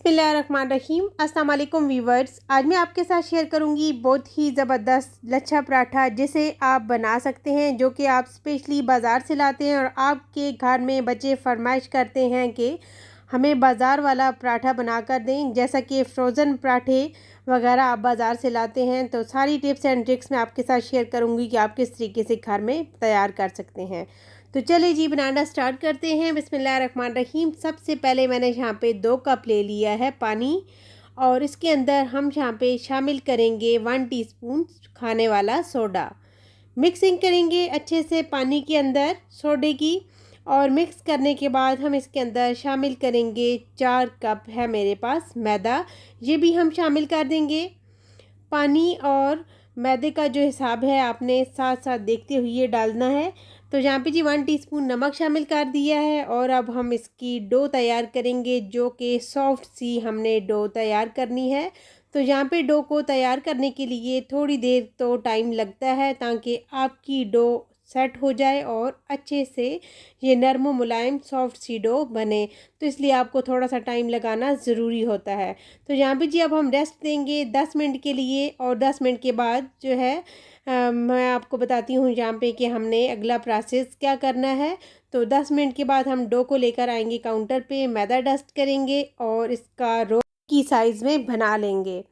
बिस्मिल्लाहिर्रहमानिर्रहीम। अस्सलाम वालेकुम व्यूवर्स। आज मैं आपके साथ शेयर करूंगी बहुत ही ज़बरदस्त लच्छा पराठा जिसे आप बना सकते हैं, जो कि आप स्पेशली बाज़ार से लाते हैं और आपके घर में बच्चे फरमाइश करते हैं कि हमें बाज़ार वाला पराठा बना कर दें। जैसा कि फ़्रोज़न पराठे वगैरह आप बाज़ार से लाते हैं, तो सारी टिप्स एंड ट्रिक्स मैं आपके साथ शेयर करूँगी कि आप किस तरीके से घर में तैयार कर सकते हैं। तो चलिए जी बनाना स्टार्ट करते हैं। बिस्मिल्लाहिर्रहमानिर्रहीम। सबसे पहले मैंने यहाँ पे 2 कप ले लिया है पानी, और इसके अंदर हम यहाँ पे शामिल करेंगे 1 टीस्पून खाने वाला सोडा। मिक्सिंग करेंगे अच्छे से पानी के अंदर सोडे की, और मिक्स करने के बाद हम इसके अंदर शामिल करेंगे 4 कप है मेरे पास मैदा, ये भी हम शामिल कर देंगे। पानी और मैदे का जो हिसाब है आपने साथ साथ देखते हुए डालना है। तो यहाँ पे जी 1 टीस्पून नमक शामिल कर दिया है, और अब हम इसकी डो तैयार करेंगे, जो कि सॉफ्ट सी हमने डो तैयार करनी है। तो यहाँ पे डो को तैयार करने के लिए थोड़ी देर तो टाइम लगता है, ताकि आपकी डो सेट हो जाए और अच्छे से ये नरम मुलायम सॉफ्ट सी डो बने। तो इसलिए आपको थोड़ा सा टाइम लगाना ज़रूरी होता है। तो यहाँ पे जी अब हम रेस्ट देंगे 10 मिनट के लिए, और 10 मिनट के बाद जो है मैं आपको बताती हूँ यहाँ पे कि हमने अगला प्रोसेस क्या करना है। तो 10 मिनट के बाद हम डो को लेकर आएंगे काउंटर पे, मैदा डस्ट करेंगे और इसका रोल की साइज़ में बना लेंगे।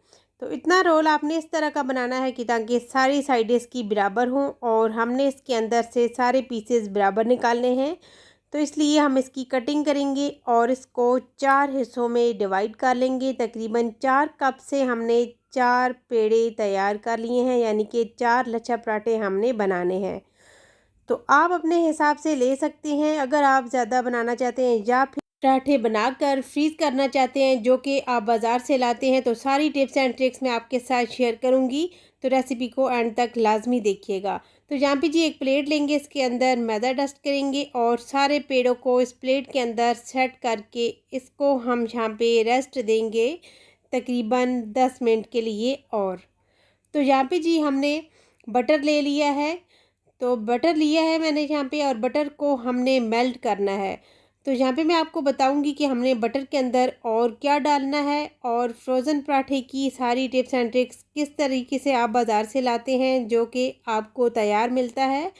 तो इतना रोल आपने इस तरह का बनाना है कि ताकि सारी साइडें इसकी बराबर हों, और हमने इसके अंदर से सारे पीसेस बराबर निकालने हैं। तो इसलिए हम इसकी कटिंग करेंगे और इसको 4 हिस्सों में डिवाइड कर लेंगे। तकरीबन 4 कप से हमने 4 पेड़े तैयार कर लिए हैं, यानी कि 4 लच्छा पराठे हमने बनाने हैं। तो आप अपने हिसाब से ले सकते हैं, अगर आप ज़्यादा बनाना चाहते हैं या फिर पराठे बनाकर फ्रीज़ करना चाहते हैं जो कि आप बाज़ार से लाते हैं। तो सारी टिप्स एंड ट्रिक्स मैं आपके साथ शेयर करूंगी, तो रेसिपी को एंड तक लाजमी देखिएगा। तो यहाँ पे जी एक प्लेट लेंगे, इसके अंदर मैदा डस्ट करेंगे और सारे पेड़ों को इस प्लेट के अंदर सेट करके इसको हम यहाँ पे रेस्ट देंगे तकरीबन 10 मिनट के लिए। और तो यहाँ पे जी हमने बटर ले लिया है, तो बटर लिया है मैंने यहाँ पे, और बटर को हमने मेल्ट करना है। तो यहाँ पे मैं आपको बताऊंगी कि हमने बटर के अंदर और क्या डालना है, और फ्रोज़न पराठे की सारी टिप्स एंड ट्रिक्स किस तरीके से आप बाज़ार से लाते हैं, जो कि आपको तैयार मिलता है।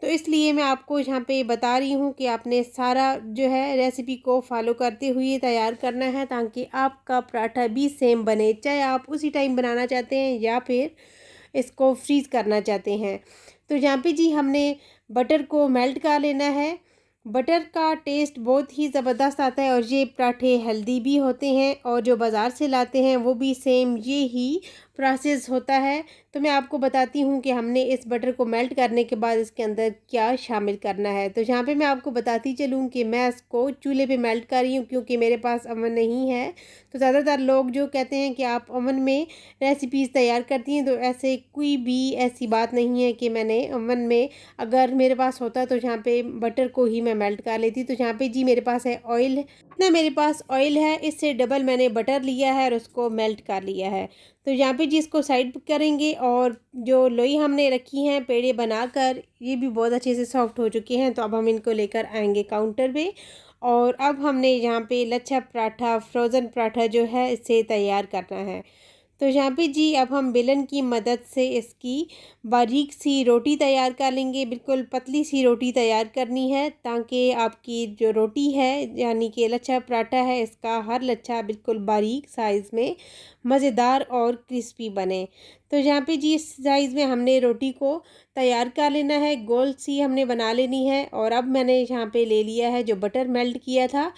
तो इसलिए मैं आपको यहाँ पे बता रही हूँ कि आपने सारा जो है रेसिपी को फॉलो करते हुए तैयार करना है, ताकि आपका पराठा भी सेम बने, चाहे आप उसी टाइम बनाना चाहते हैं या फिर इसको फ्रीज़ करना चाहते हैं। तो यहाँ पे जी हमने बटर को मेल्ट कर लेना है। बटर का टेस्ट बहुत ही ज़बरदस्त आता है, और ये पराठे हेल्दी भी होते हैं, और जो बाज़ार से लाते हैं वो भी सेम ये ही प्रोसेस होता है। तो मैं आपको बताती हूँ कि हमने इस बटर को मेल्ट करने के बाद इसके अंदर क्या शामिल करना है। तो यहाँ पे मैं आपको बताती चलूँ कि मैं इसको चूल्हे पे मेल्ट कर रही हूँ, क्योंकि मेरे पास अवन नहीं है। तो ज़्यादातर लोग जो कहते हैं कि आप अवन में रेसिपीज़ तैयार करती हैं, तो ऐसे कोई भी ऐसी बात नहीं है कि मैंने अवन में, अगर मेरे पास होता तो यहाँ पे बटर को ही मैं मेल्ट कर लेती। तो यहाँ पे जी मेरे पास है ऑयल, इतना मेरे पास ऑयल है, इससे डबल मैंने बटर लिया है और उसको मेल्ट कर लिया है। तो यहाँ पे जी इसको साइड करेंगे, और जो लोई हमने रखी हैं पेड़े बनाकर, ये भी बहुत अच्छे से सॉफ्ट हो चुके हैं। तो अब हम इनको लेकर आएंगे काउंटर पे, और अब हमने यहाँ पे लच्छा पराठा फ्रोज़न पराठा जो है इसे तैयार करना है। तो यहाँ पे जी अब हम बेलन की मदद से इसकी बारीक सी रोटी तैयार कर लेंगे। बिल्कुल पतली सी रोटी तैयार करनी है, ताकि आपकी जो रोटी है यानी कि लच्छा पराठा है, इसका हर लच्छा बिल्कुल बारीक साइज़ में मज़ेदार और क्रिस्पी बने। तो यहाँ पे जी इस साइज़ में हमने रोटी को तैयार कर लेना है, गोल सी हमने बना लेनी है। और अब मैंने यहाँ पे ले लिया है जो बटर मेल्ट किया था,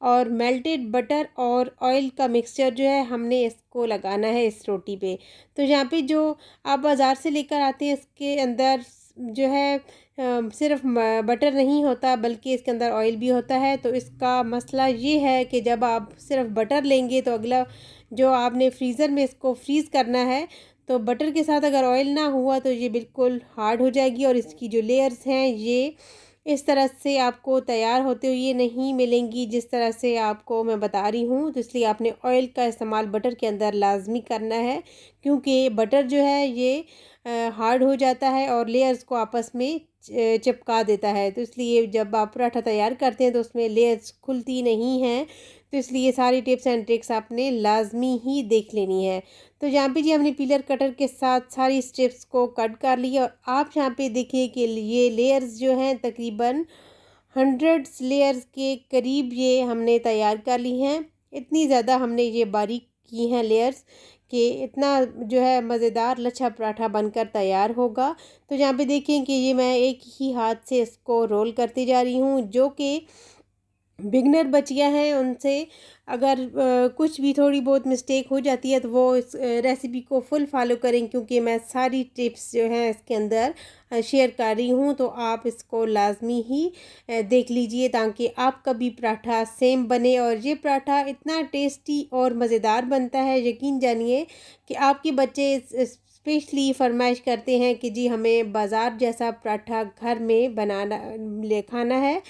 और मेल्टेड बटर और ऑयल का मिक्सचर जो है हमने इसको लगाना है इस रोटी पे। तो यहाँ पे जो आप बाज़ार से लेकर आते हैं, इसके अंदर जो है सिर्फ बटर नहीं होता, बल्कि इसके अंदर ऑयल भी होता है। तो इसका मसला ये है कि जब आप सिर्फ बटर लेंगे, तो अगला जो आपने फ्रीज़र में इसको फ्रीज़ करना है, तो बटर के साथ अगर ऑयल ना हुआ तो ये बिल्कुल हार्ड हो जाएगी, और इसकी जो लेयर्स हैं ये इस तरह से आपको तैयार होते हुए नहीं मिलेंगी, जिस तरह से आपको मैं बता रही हूँ। तो इसलिए आपने ऑयल का इस्तेमाल बटर के अंदर लाजमी करना है, क्योंकि बटर जो है ये हार्ड हो जाता है और लेयर्स को आपस में चिपका देता है। तो इसलिए जब आप पराठा तैयार करते हैं तो उसमें लेयर्स खुलती नहीं हैं। तो इसलिए सारी टिप्स एंड ट्रिक्स आपने लाजमी ही देख लेनी है। तो यहाँ पे जी हमने पीलर कटर के साथ सारी स्ट्रिप्स को कट कर लिया और आप यहाँ पे देखिए कि ये लेयर्स जो हैं तकरीबन 100 लेयर्स के करीब ये हमने तैयार कर ली हैं। इतनी ज़्यादा हमने ये बारीक की हैं लेयर्स कि इतना जो है मज़ेदार लच्छा पराठा बनकर तैयार होगा। तो यहाँ पे देखें कि ये मैं एक ही हाथ से इसको रोल करती जा रही हूँ, जो कि बिगनर बच्चियाँ हैं उनसे अगर कुछ भी थोड़ी बहुत मिस्टेक हो जाती है तो वो इस रेसिपी को फुल फॉलो करें, क्योंकि मैं सारी टिप्स जो हैं इसके अंदर शेयर कर रही हूँ। तो आप इसको लाजमी ही देख लीजिए ताकि आपका भी पराठा सेम बने। और ये पराठा इतना टेस्टी और मज़ेदार बनता है, यकीन जानिए कि आपके बच्चे स्पेशली फरमाइश करते हैं कि जी हमें बाज़ार जैसा पराठा घर में बनाना ले खाना है।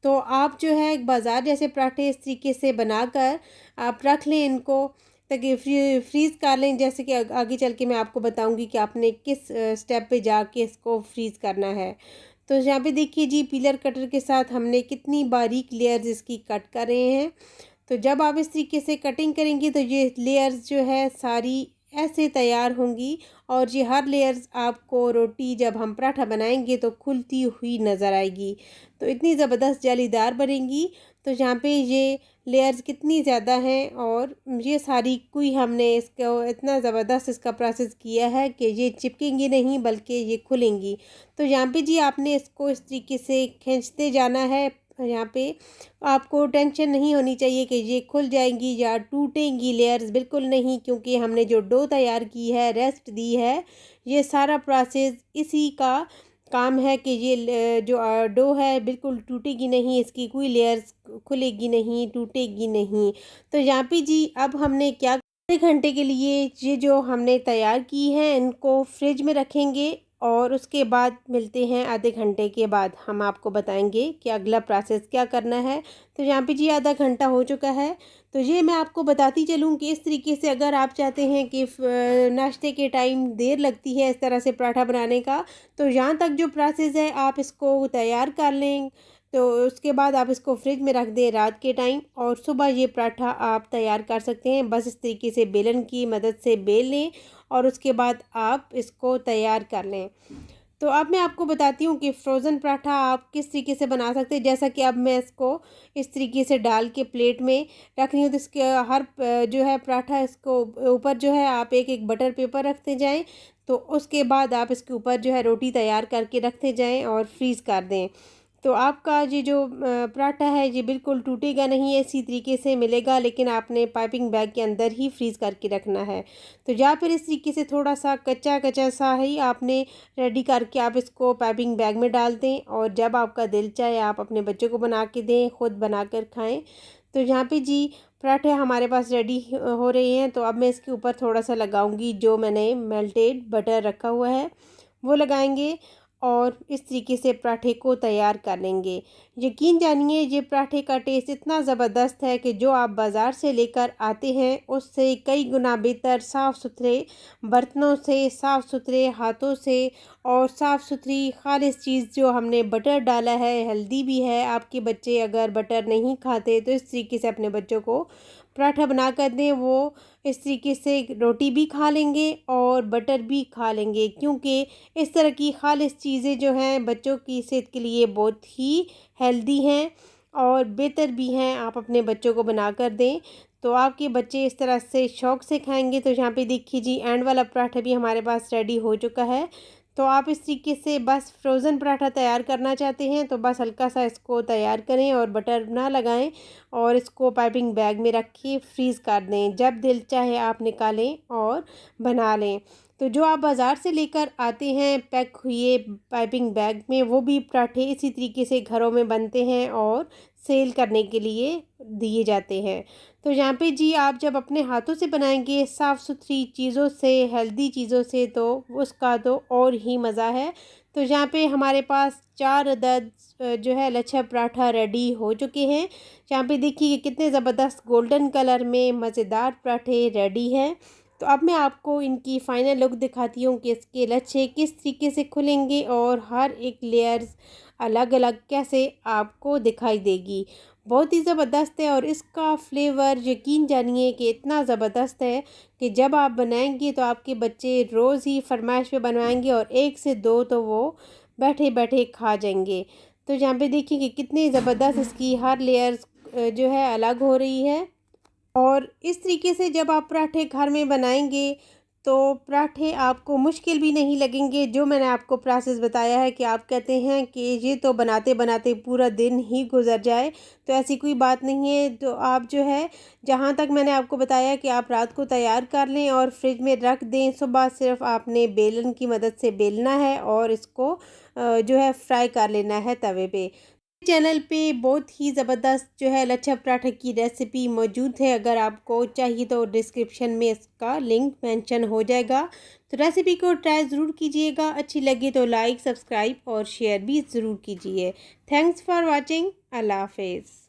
तो आप जो है बाज़ार जैसे पराठे इस तरीके से बनाकर आप रख लें इनको, ताकि फ्रीज़ कर लें। जैसे कि आगे चल के मैं आपको बताऊंगी कि आपने किस स्टेप पे जाके इसको फ्रीज़ करना है। तो यहाँ पे देखिए जी पीलर कटर के साथ हमने कितनी बारीक लेयर्स इसकी कट कर रहे हैं। तो जब आप इस तरीके से कटिंग करेंगी तो ये लेयर्स जो है सारी ऐसे तैयार होंगी और ये हर लेयर्स आपको रोटी जब हम पराठा बनाएंगे तो खुलती हुई नज़र आएगी। तो इतनी ज़बरदस्त जालीदार बनेंगी। तो यहाँ पे ये लेयर्स कितनी ज़्यादा हैं और ये सारी कोई हमने इसको इतना ज़बरदस्त इसका प्रोसेस किया है कि ये चिपकेंगी नहीं बल्कि ये खुलेंगी। तो यहाँ पे जी आपने इसको इस तरीके से खींचते जाना है। यहाँ पे आपको टेंशन नहीं होनी चाहिए कि ये खुल जाएंगी या टूटेंगी लेयर्स, बिल्कुल नहीं, क्योंकि हमने जो डो तैयार की है, रेस्ट दी है, ये सारा प्रोसेस इसी का काम है कि ये जो डो है बिल्कुल टूटेगी नहीं, इसकी कोई लेयर्स खुलेगी नहीं, टूटेगी नहीं। तो यहाँ पे जी अब हमने क्या, आधे घंटे के लिए ये जो हमने तैयार की है इनको फ्रिज में रखेंगे और उसके बाद मिलते हैं आधे घंटे के बाद। हम आपको बताएंगे कि अगला प्रोसेस क्या करना है। तो यहाँ पे जी आधा घंटा हो चुका है। तो ये मैं आपको बताती चलूँ कि इस तरीके से अगर आप चाहते हैं कि नाश्ते के टाइम देर लगती है इस तरह से पराठा बनाने का, तो यहाँ तक जो प्रोसेस है आप इसको तैयार कर लें। तो उसके बाद आप इसको फ्रिज में रख दें रात के टाइम और सुबह ये पराठा आप तैयार कर सकते हैं। बस इस तरीके से बेलन की मदद से बेल लें और उसके बाद आप इसको तैयार कर लें। तो अब मैं आपको बताती हूँ कि फ्रोज़न पराठा आप किस तरीके से बना सकते हैं। जैसा कि अब मैं इसको इस तरीके से डाल के प्लेट में रख रही हूँ, तो इसके हर जो है पराठा इसको ऊपर जो है आप एक एक बटर पेपर रखते जाएं। तो उसके बाद आप इसके ऊपर जो है रोटी तैयार करके रखते जाएं और फ्रीज़ कर दें। तो आपका ये जो पराठा है ये बिल्कुल टूटेगा नहीं, इसी तरीके से मिलेगा, लेकिन आपने पाइपिंग बैग के अंदर ही फ्रीज़ करके रखना है। तो या फिर इस तरीके से थोड़ा सा कच्चा कच्चा सा ही आपने रेडी करके आप इसको पाइपिंग बैग में डाल दें और जब आपका दिल चाहे आप अपने बच्चों को बना के दें, ख़ुद बना कर खाएँ। तो यहाँ पे जी पराठे हमारे पास रेडी हो रहे हैं। तो अब मैं इसके ऊपर थोड़ा सा लगाऊंगी जो मैंने मेल्टेड बटर रखा हुआ है वो लगाएंगे और इस तरीके से पराठे को तैयार कर लेंगे। यकीन जानिए ये पराठे का टेस्ट इतना ज़बरदस्त है कि जो आप बाज़ार से लेकर आते हैं उससे कई गुना बेहतर, साफ़ सुथरे बर्तनों से, साफ़ सुथरे हाथों से और साफ़ सुथरी खालिस चीज़ जो हमने बटर डाला है, हेल्दी भी है। आपके बच्चे अगर बटर नहीं खाते तो इस तरीके से अपने बच्चों को पराठा बना कर दें, वो इस तरीके से रोटी भी खा लेंगे और बटर भी खा लेंगे, क्योंकि इस तरह की खालिस चीज़ें जो हैं बच्चों की सेहत के लिए बहुत ही हेल्दी हैं और बेहतर भी हैं। आप अपने बच्चों को बना कर दें तो आपके बच्चे इस तरह से शौक़ से खाएंगे। तो यहाँ पे देखिए जी एंड वाला पराठा भी हमारे पास रेडी हो चुका है। तो आप इस तरीके से बस फ्रोज़न पराठा तैयार करना चाहते हैं तो बस हल्का सा इसको तैयार करें और बटर ना लगाएं और इसको पाइपिंग बैग में रख के फ्रीज़ कर दें। जब दिल चाहे आप निकालें और बना लें। तो जो आप बाज़ार से लेकर आते हैं पैक हुए पाइपिंग बैग में, वो भी पराठे इसी तरीके से घरों में बनते हैं और सेल करने के लिए दिए जाते हैं। तो यहाँ पे जी आप जब अपने हाथों से बनाएंगे साफ़ सुथरी चीज़ों से, हेल्दी चीज़ों से, तो उसका तो और ही मज़ा है। तो यहाँ पे हमारे पास 4 अदद जो है लच्छा पराठा रेडी हो चुके हैं। यहाँ पे देखिए कितने ज़बरदस्त गोल्डन कलर में मज़ेदार पराठे रेडी हैं। तो अब मैं आपको इनकी फ़ाइनल लुक दिखाती हूँ कि इसके लच्छे किस तरीके से खुलेंगे और हर एक लेयर्स अलग अलग कैसे आपको दिखाई देगी। बहुत ही ज़बरदस्त है और इसका फ्लेवर यकीन जानिए कि इतना ज़बरदस्त है कि जब आप बनाएंगे तो आपके बच्चे रोज़ ही फरमाइश पे बनवाएंगे और एक से दो तो वो बैठे बैठे खा जाएंगे। तो यहाँ पे देखिए कि कितनी ज़बरदस्त इसकी हर लेयर्स जो है अलग हो रही है। और इस तरीके से जब आप पराठे घर में बनाएंगे तो पराठे आपको मुश्किल भी नहीं लगेंगे। जो मैंने आपको प्रोसेस बताया है कि आप कहते हैं कि ये तो बनाते बनाते पूरा दिन ही गुजर जाए, तो ऐसी कोई बात नहीं है। तो आप जो है, जहाँ तक मैंने आपको बताया कि आप रात को तैयार कर लें और फ्रिज में रख दें, सुबह सिर्फ आपने बेलन की मदद से बेलना है और इसको जो है फ्राई कर लेना है तवे पे। चैनल पे बहुत ही ज़बरदस्त जो है लच्छा पराठा की रेसिपी मौजूद है। अगर आपको चाहिए तो डिस्क्रिप्शन में इसका लिंक मेंशन हो जाएगा। तो रेसिपी को ट्राई ज़रूर कीजिएगा। अच्छी लगे तो लाइक, सब्सक्राइब और शेयर भी ज़रूर कीजिए। Thanks for watching. अल्लाह हाफिज़।